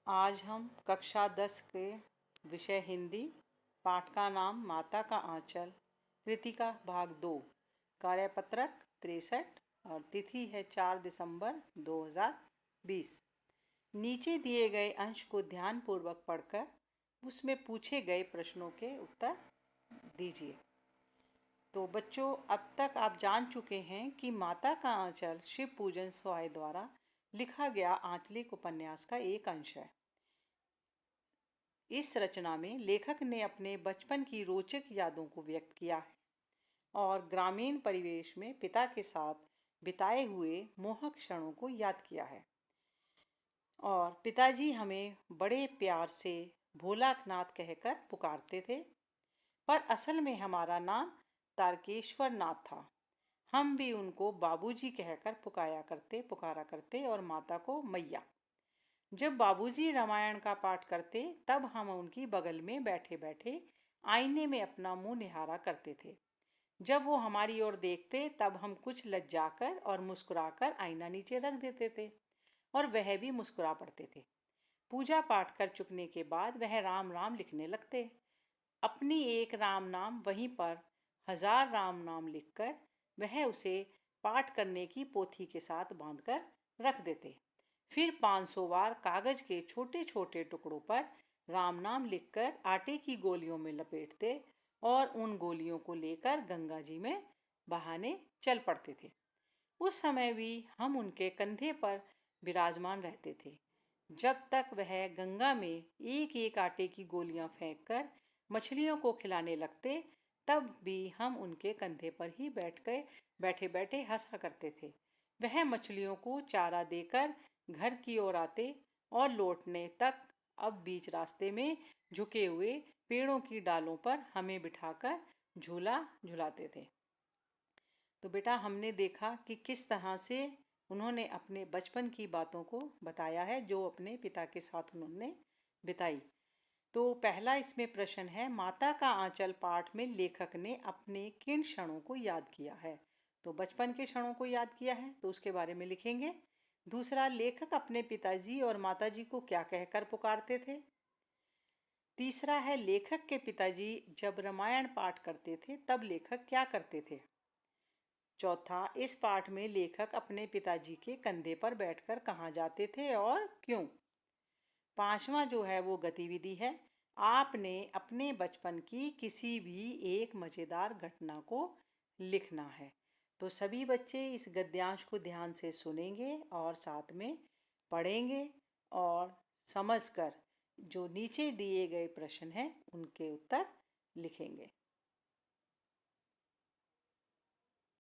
आज हम कक्षा 10 के विषय हिंदी पाठ का नाम माता का आंचल कृतिका भाग 2 कार्यपत्रक 63 और तिथि है 4 दिसंबर 2020। नीचे दिए गए अंश को ध्यानपूर्वक पढ़कर उसमें पूछे गए प्रश्नों के उत्तर दीजिए। तो बच्चों, अब तक आप जान चुके हैं कि माता का आंचल शिव पूजन स्वाय द्वारा लिखा गया आंचलिक उपन्यास का एक अंश है। इस रचना में लेखक ने अपने बचपन की रोचक यादों को व्यक्त किया है और ग्रामीण परिवेश में पिता के साथ बिताए हुए मोहक क्षणों को याद किया है। और पिताजी हमें बड़े प्यार से भोलानाथ कहकर पुकारते थे, पर असल में हमारा नाम तारकेश्वर नाथ था। हम भी उनको बाबूजी कहकर पुकारा करते और माता को मैया। जब बाबूजी रामायण का पाठ करते तब हम उनकी बगल में बैठे बैठे आईने में अपना मुंह निहारा करते थे। जब वो हमारी ओर देखते तब हम कुछ लज्जाकर और मुस्कुराकर आईना नीचे रख देते थे और वह भी मुस्कुरा पड़ते थे। पूजा पाठ कर चुकने के बाद वह राम राम लिखने लगते। अपनी एक राम नाम वहीं पर 1000 राम नाम लिखकर वह उसे पाठ करने की पोथी के साथ बांधकर रख देते। फिर 500 बार कागज के छोटे छोटे टुकड़ों पर राम नाम लिखकर आटे की गोलियों में लपेटते और उन गोलियों को लेकर गंगा जी में बहाने चल पड़ते थे। उस समय भी हम उनके कंधे पर विराजमान रहते थे। जब तक वह गंगा में एक एक आटे की गोलियां फेंककर मछलियों को खिलाने लगते तब भी हम उनके कंधे पर ही बैठे बैठे हंसा करते थे। वह मछलियों को चारा देकर घर की ओर आते और लौटने तक अब बीच रास्ते में झुके हुए पेड़ों की डालों पर हमें बिठाकर झूला झुलाते थे। तो बेटा, हमने देखा कि किस तरह से उन्होंने अपने बचपन की बातों को बताया है जो अपने पिता के साथ उन्होंने बिताई। तो पहला इसमें प्रश्न है, माता का आंचल पाठ में लेखक ने अपने किन क्षणों को याद किया है? तो बचपन के क्षणों को याद किया है, तो उसके बारे में लिखेंगे। दूसरा, लेखक अपने पिताजी और माताजी को क्या कहकर पुकारते थे? तीसरा है, लेखक के पिताजी जब रामायण पाठ करते थे तब लेखक क्या करते थे? चौथा, इस पाठ में लेखक अपने पिताजी के कंधे पर बैठकर कहाँ जाते थे और क्यों? पांचवा जो है वो गतिविधि है, आपने अपने बचपन की किसी भी एक मज़ेदार घटना को लिखना है। तो सभी बच्चे इस गद्यांश को ध्यान से सुनेंगे और साथ में पढ़ेंगे और समझकर जो नीचे दिए गए प्रश्न हैं उनके उत्तर लिखेंगे।